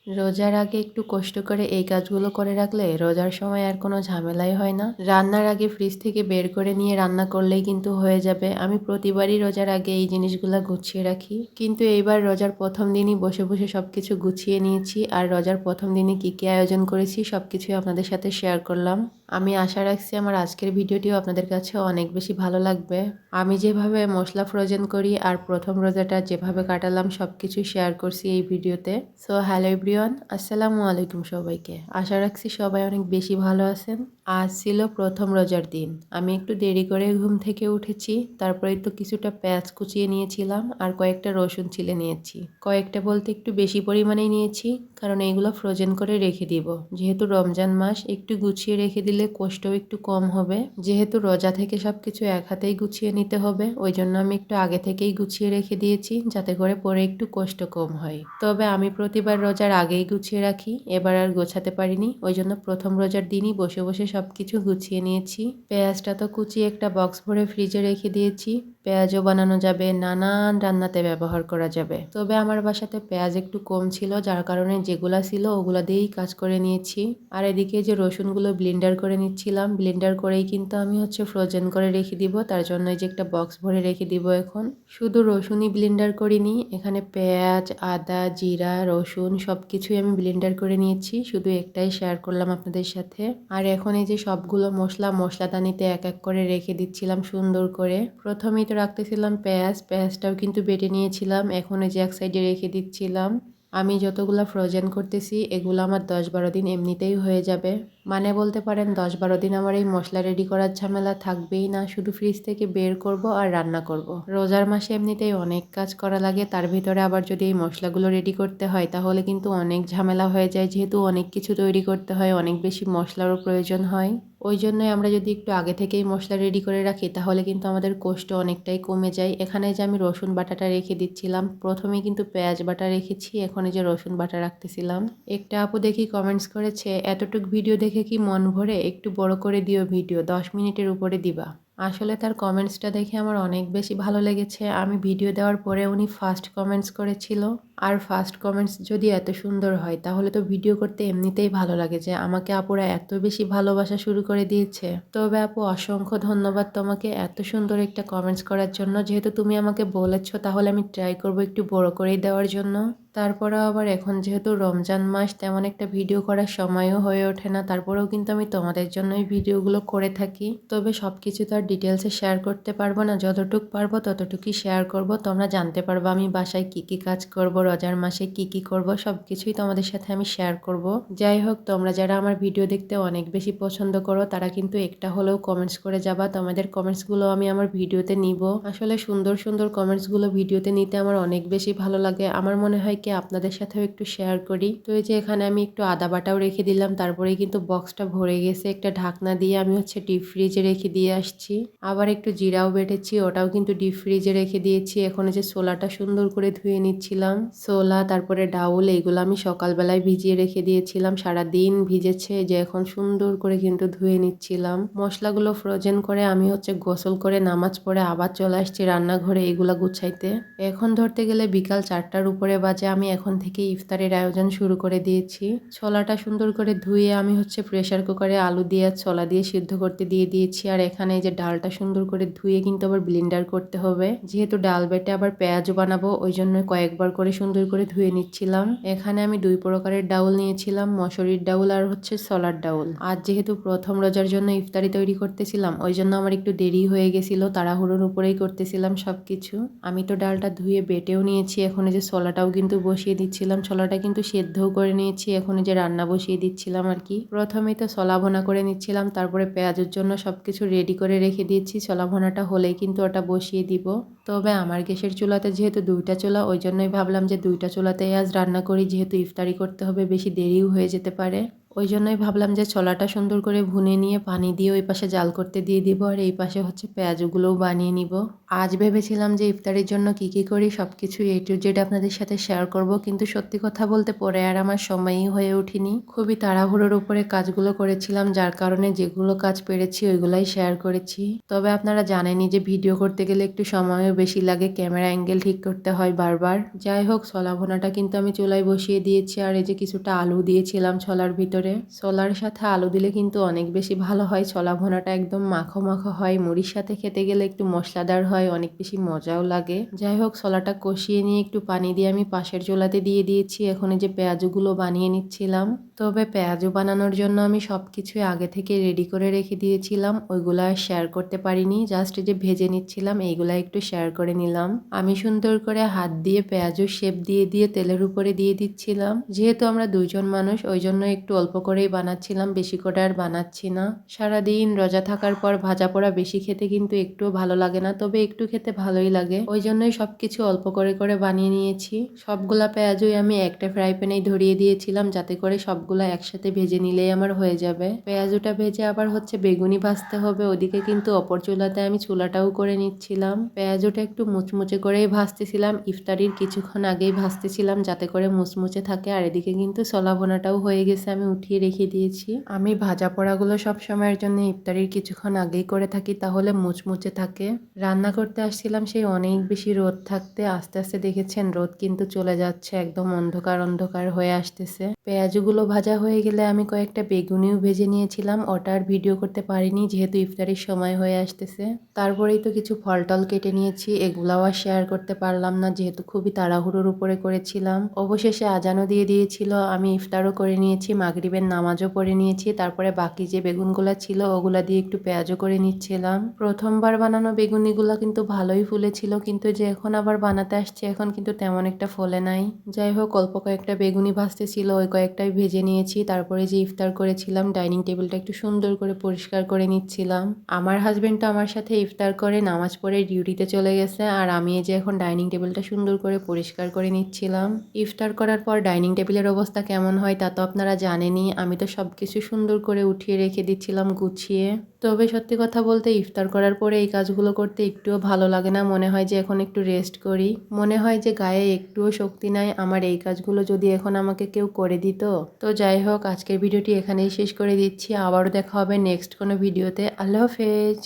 রোজার আগে একটু কষ্ট করে এই কাজগুলো করে রাখলে রোজার সময় আর কোনো ঝামেলাই হয় না। রান্নার আগে ফ্রিজ থেকে বের করে নিয়ে রান্না করলেই কিন্তু হয়ে যাবে। আমি প্রতিবারই রোজার আগে এই জিনিসগুলো গুছিয়ে রাখি, কিন্তু এইবার রোজার প্রথম দিনই বসে বসে সবকিছু গুছিয়ে নিয়েছি। আর রোজার প্রথম দিনে কী কী আয়োজন করেছি সবকিছুই আপনাদের সাথে শেয়ার করলাম। আমি আশা রাখছি আমার আজকের ভিডিওটিও আপনাদের কাছে অনেক বেশি ভালো লাগবে। আমি যেভাবে মশলা ফ্রোজেন করি আর প্রথম রোজাটা যেভাবে কাটালাম সবকিছু শেয়ার করছি এই ভিডিওতে। সো হ্যালো এভরিওয়ান, আসসালামু আলাইকুম সবাইকে। আশা রাখছি সবাই অনেক বেশি ভালো আছেন। আজ ছিল প্রথম রোজার দিন। আমি একটু দেরি করে ঘুম থেকে উঠেছি, তারপরে তো কিছুটা পেঁয়াজ কুচিয়ে নিয়েছিলাম আর কয়েকটা রসুন ছিলে নিয়েছি। কয়েকটা বলতে একটু বেশি পরিমাণেই নিয়েছি, কারণ এইগুলো ফ্রোজেন করে রেখে দিব। যেহেতু রমজান মাস, একটু গুছিয়ে রেখে দিলে কষ্টও একটু কম হবে। যেহেতু রোজা থেকে সবকিছু এক হাতেই গুছিয়ে নিতে হবে, ওই জন্য আমি একটু আগে থেকেই গুছিয়ে রেখে দিয়েছি, যাতে করে পরে একটু কষ্ট কম হয়। তবে আমি প্রতিবার রোজার আগেই গুছিয়ে রাখি, এবার আর গোছাতে পারিনি, ওই জন্য প্রথম রোজার দিনই বসে বসে সবকিছু গুছিয়ে নিয়েছি। পেঁয়াজটা তো কুচিয়ে একটা বক্স ভরে ফ্রিজে রেখে দিয়েছি। পেঁয়াজও বানানো যাবে, নানান রান্নাতে ব্যবহার করা যাবে। তবে আমার বাসাতে পেঁয়াজ একটু কম ছিল, যার কারণে যেগুলা ছিল ওগুলা দিয়েই কাজ করে নিয়েছি। আর এদিকে যে রসুনগুলো ব্লেন্ডার করে নিচ্ছিলাম, ব্লেন্ডার করেই কিন্তু আমি ফ্রোজেন করে রেখে দিব। তার জন্য এই যে একটা বক্স ভরে রেখে দিব। এখন শুধু রসুনই ব্লেন্ডার করিনি, এখানে পেঁয়াজ, আদা, জিরা, রসুন সবকিছুই আমি ব্লেন্ডার করে নিয়েছি। শুধু একটাই শেয়ার করলাম আপনাদের সাথে। আর এখন এই যে সবগুলো মশলাদানিতে এক এক করে রেখে দিচ্ছিলাম সুন্দর করে। প্রথমেই তো রাখতেছিলাম পেঁয়াজটাও কিন্তু বেটে নিয়েছিলাম। এখন এই যে এক সাইডে রেখে দিচ্ছিলাম। আমি যতগুলা ফ্রোজেন করতেছি এগুলো আমার 10-12 দিন এমনিতেই হয়ে যাবে। মানে বলতে পারেন 10-12 দিন আমার এই মশলা রেডি করার ঝামেলা থাকবেই না, শুধু ফ্রিজ থেকে বের করব আর রান্না করব। রোজার মাসে এমনিতেই অনেক কাজ করা লাগে, তার ভিতরে আবার যদি এই মশলাগুলো রেডি করতে হয় তাহলে কিন্তু অনেক ঝামেলা হয়ে যায়। যেহেতু অনেক কিছু তৈরি করতে হয়, অনেক বেশি মশলারও প্রয়োজন হয়। ওই জন্যই আমরা যদি একটু আগে থেকেই মশলা রেডি করে রাখি তাহলে কিন্তু আমাদের কষ্ট অনেকটাই কমে যায়। এখানে যে আমি রসুন বাটাটা রেখে দিচ্ছিলাম, প্রথমেই কিন্তু পেঁয়াজ বাটা রেখেছি, এখন এই যে রসুন বাটা রাখতেছিলাম। একটা আপু দেখি কমেন্টস করেছে, এতটুক ভিডিও দেখে কি মন ভরে? একটু বড় করে দিও ভিডিও, 10 মিনিটের উপরে দিবা। আসলে তার কমেন্টসটা দেখে আমার অনেক বেশি ভালো লেগেছে। আমি ভিডিও দেওয়ার পরে উনি ফার্স্ট কমেন্টস করেছিল। আর ফার্স্ট কমেন্টস যদি এত সুন্দর হয় তাহলে তো ভিডিও করতে এমনিতেই ভালো লাগে, যে আমাকে আপুরা এত বেশি ভালোবাসা শুরু করে দিয়েছে। তবে আপু অসংখ্য ধন্যবাদ তোমাকে এত সুন্দর একটা কমেন্টস করার জন্য। যেহেতু তুমি আমাকে বলেছো তাহলে আমি ট্রাই করব একটু বড় করেই দেওয়ার জন্য। তারপরেও আবার এখন যেহেতু রমজান মাস, তেমন একটা ভিডিও করার সময়ও হয়ে ওঠে না, তারপরেও কিন্তু আমি তোমাদের জন্যই ভিডিওগুলো করে থাকি। তবে সব কিছু তো আর ডিটেলসে শেয়ার করতে পারবো না, যতটুকু পারবো ততটুকুই শেয়ার করব। তোমরা জানতে পারবো আমি বাসায় কি কি কাজ করব, রোজার মাসে কি কি করব, সব কিছুই তোমাদের সাথে আমি শেয়ার করব। যাই হোক, তোমরা যারা আমার ভিডিও দেখতে অনেক বেশি পছন্দ করো তারা কিন্তু একটা হলেও কমেন্টস করে যাবা। তোমাদের কমেন্টসগুলো আমি আমার ভিডিওতে নিব। আসলে সুন্দর সুন্দর কমেন্টসগুলো ভিডিওতে নিতে আমার অনেক বেশি ভালো লাগে। আমার মনে হয় কি আপনাদের সাথেও একটু শেয়ার করি। তো এই যে এখানে আমি একটু আদা বাটাও রেখে দিলাম, তারপরেই কিন্তু বক্সটা ভরে গেছে। একটা ঢাকনা দিয়ে আমি ডিপ ফ্রিজে রেখে দিয়ে আসছি। আবার একটু জিরাও বেটেছি, ওটাও কিন্তু ডিপ ফ্রিজে রেখে দিয়েছি। এখন যে ছোলাটা সুন্দর করে ধুয়ে নিচ্ছিলাম। ছোলা তারপরে ডাউল এইগুলো আমি সকালবেলায় ভিজিয়ে রেখে দিয়েছিলাম, সারাদিন ভিজেছে। যে এখন সুন্দর করে কিন্তু ধুয়ে নিচ্ছিলাম। মশলাগুলো ফ্রোজেন করে আমি গোসল করে নামাজ পড়ে আবার চলে আসছি রান্নাঘরে এগুলা গুছাইতে। এখন ধরতে গেলে বিকাল 4টার উপরে বাজে। আমি এখন থেকে ইফতারের আয়োজন শুরু করে দিয়েছি। ছোলাটা সুন্দর করে ধুয়ে আমি প্রেসার কুকারে আলু দিয়ে ছোলা দিয়ে সিদ্ধ করতে দিয়ে দিয়েছি। আর এখানে যে ডালটা সুন্দর করে ধুয়ে কিন্তু আবার ব্লেন্ডার করতে হবে, যেহেতু ডাল বেটে আবার পেঁয়াজও বানাবো, ওই জন্য কয়েকবার করে সুন্দর করে ধুয়ে নিচ্ছিলাম। এখানে আমি 2 প্রকারের ডাউল নিয়েছিলাম, মসুরির ডাউল আর ছোলার ডাউল। আর যেহেতু প্রথম রোজার জন্য ইফতারি তৈরি করতেছিলাম, ওই জন্য আমার একটু দেরি হয়ে গেছিল, তাড়াহুড়োর উপরেই করতেছিলাম সবকিছু। আমি তো ডালটা ধুয়ে বেটেও নিয়েছি, এখন এই যে ছোলাটাও কিন্তু বসিয়ে দিচ্ছিলাম। ছোলাটা কিন্তু সেদ্ধও করে নিয়েছি, এখন এই যে রান্না বসিয়ে দিচ্ছিলাম আর কি। প্রথমেই তো ছোলা ভুনা করে নিচ্ছিলাম, তারপরে পেঁয়াজের জন্য সবকিছু রেডি করে রেখে দিয়েছি। ছোলা ভুনাটা হলেই কিন্তু ওটা বসিয়ে দিব। তবে আমার গ্যাসের চুলাতে যেহেতু 2টা চুলা, ওই জন্যই ভাবলাম যে 2টা চুলাতেই আজ রান্না করি, যেহেতু ইফতারি করতে হবে, বেশি দেরিও হয়ে যেতে পারে। ওই জন্যই ভাবলাম যে ছোলাটা সুন্দর করে ভুনে নিয়ে পানি দিয়ে ওই পাশে জাল করতে দিয়ে দিব, আর এই পাশে হচ্ছে পেঁয়াজগুলোও বানিয়ে নিব। আজ ভেবেছিলাম যে ইফতারের জন্য কি করি সবকিছু A to Z আপনাদের সাথে শেয়ার করব, কিন্তু সত্যি কথা বলতে পরে আর আমার সময়ই হয়ে ওঠেনি। খুবই তাড়াহুড়োর উপরে কাজগুলো করেছিলাম, যার কারণে যেগুলো কাজ পেরেছি ওইগুলাই শেয়ার করেছি। তবে আপনারা জানেনই যে ভিডিও করতে গেলে একটু সময়ও বেশি লাগে, ক্যামেরা অ্যাঙ্গেল ঠিক করতে হয় বারবার। যাই হোক, ছোলা ভুনাটা কিন্তু আমি চুলায় বসিয়ে দিয়েছি, আর এই যে কিছুটা আলু দিয়েছিলাম ছোলার ভিতরে। ছোলার সাথে আলু দিলে কিন্তু অনেক বেশি ভালো হয়, ছোলা ভুনাটা একদম মাখো মাখো হয়, মুড়ির সাথে খেতে গেলে একটু মশলাদার হয়, অনেক বেশি মজাও লাগে। যাই হোক, ছোলাটা কষিয়ে নিয়ে একটু পানি দিয়ে আমি পাশের চুলাতে দিয়ে দিয়েছি। এখন এই যে পেঁয়াজগুলো বানিয়ে নিচ্ছিলাম। তবে পেঁয়াজু বানানোর জন্য আমি সবকিছুই আগে থেকে রেডি করে রেখে দিয়েছিলাম, ওইগুলা শেয়ার করতে পারিনি। জাস্ট যে ভেজে নিচ্ছিলাম এইগুলা একটু শেয়ার করে নিলাম। আমি সুন্দর করে হাত দিয়ে পেঁয়াজুর শেপ দিয়ে দিয়ে তেলের উপরে দিয়ে দিচ্ছিলাম। যেহেতু আমরা দুইজন মানুষ ওই জন্য একটু অল্প করেই বানাচ্ছিলাম, বেশি করে আর বানাচ্ছি না। সারাদিন রোজা থাকার পর ভাজা পোড়া বেশি খেতে কিন্তু একটুও ভালো লাগে না, তবে একটু খেতে ভালোই লাগে। ওই জন্যই সবকিছু অল্প করে করে বানিয়ে নিয়েছি। সবগুলা পেঁয়াজুই আমি একটা ফ্রাই প্যানেই ধরিয়ে দিয়েছিলাম, যাতে করে সবগুলা একসাথে ভেজে নিলেই আমার হয়ে যাবে। পেঁয়াজুটা ভেজে আবার হচ্ছে বেগুনি ভাজতে হবে, ওদিকে কিন্তু অপর চুলাতে আমি চুলাটাও করে নিচ্ছিলাম। পেঁয়াজুটা একটু মুচমুচে করেই ভাজতেছিলাম, ইফতারির কিছুক্ষণ আগেই ভাজতেছিলাম যাতে করে মুচমুচে থাকে। আর এদিকে কিন্তু ছোলা ভুনাটাও হয়ে গেছে, আমি উঠিয়ে রেখে দিয়েছি। আমি ভাজা পোড়াগুলো সব সময়ের জন্য ইফতারির কিছুক্ষণ আগেই করে থাকি, তাহলে মুচমুচে থাকে। রান্না করতে আসছিলাম সেই অনেক বেশি রোদ থাকতে, আস্তে আস্তে দেখেছেন রোদ কিন্তু চলে যাচ্ছে, একদম অন্ধকার অন্ধকার হয়ে আসতেছে। পেঁয়াজগুলো ভাজা হয়ে গেলে আমি কয়েকটা বেগুনিও ভেজে নিয়েছিলাম, ওটার ভিডিও করতে পারিনি যেহেতু ইফতারির সময় হয়ে আসতেছে। তারপরেই তো কিছু ফল টল কেটে নিয়েছি, এগুলাও আর শেয়ার করতে পারলাম না যেহেতু খুবই তাড়াহুড়োর উপরে করেছিলাম। অবশেষে আজানও দিয়ে দিয়েছিল, আমি ইফতারও করে নিয়েছি, মাগরিবের নামাজও পড়ে নিয়েছি। তারপরে বাকি যে বেগুনগুলা ছিল ওগুলা দিয়ে একটু পেঁয়াজও করে নিচ্ছিলাম। প্রথমবার বানানো বেগুনিগুলা কিন্তু ভালোই ফুলেছিল, কিন্তু যে এখন আবার বানাতে আসছে এখন কিন্তু তেমন একটা ফলে নাই। যাই হোক, অল্প কয়েকটা বেগুনি ভাজতে ছিল, ওই কয়েকটাই ভেজে নিয়েছি। তারপরে যে ইফতার করেছিলাম ডাইনিং টেবিলটা একটু সুন্দর করে পরিষ্কার করে নিচ্ছিলাম। আমার হাজবেন্ড তো আমার সাথে ইফতার করে নামাজ পড়ে ডিউটিতে চলে গেছে, আর আমি এই যে এখন ডাইনিং টেবিলটা সুন্দর করে পরিষ্কার করে নিচ্ছিলাম। ইফতার করার পর ডাইনিং টেবিলের অবস্থা কেমন হয় তা তো আপনারা জানেনই, আমি তো সবকিছু সুন্দর করে উঠিয়ে রেখে দিচ্ছিলাম গুছিয়ে। তবে সত্যি কথা বলতে ইফতার করার পরে এই কাজগুলো করতে একটুও ভালো লাগে না, মনে হয় যে এখন একটু রেস্ট করি, মনে হয় যে গায়ে একটুও শক্তি নাই। আমার এই কাজগুলো যদি এখন আমাকে কেউ করে দিত। তো যাই হোক, আজকের ভিডিওটি এখানেই শেষ করে দিচ্ছি, আবারও দেখা হবে নেক্সট কোনো ভিডিওতে। আল্লাহ হাফেজ।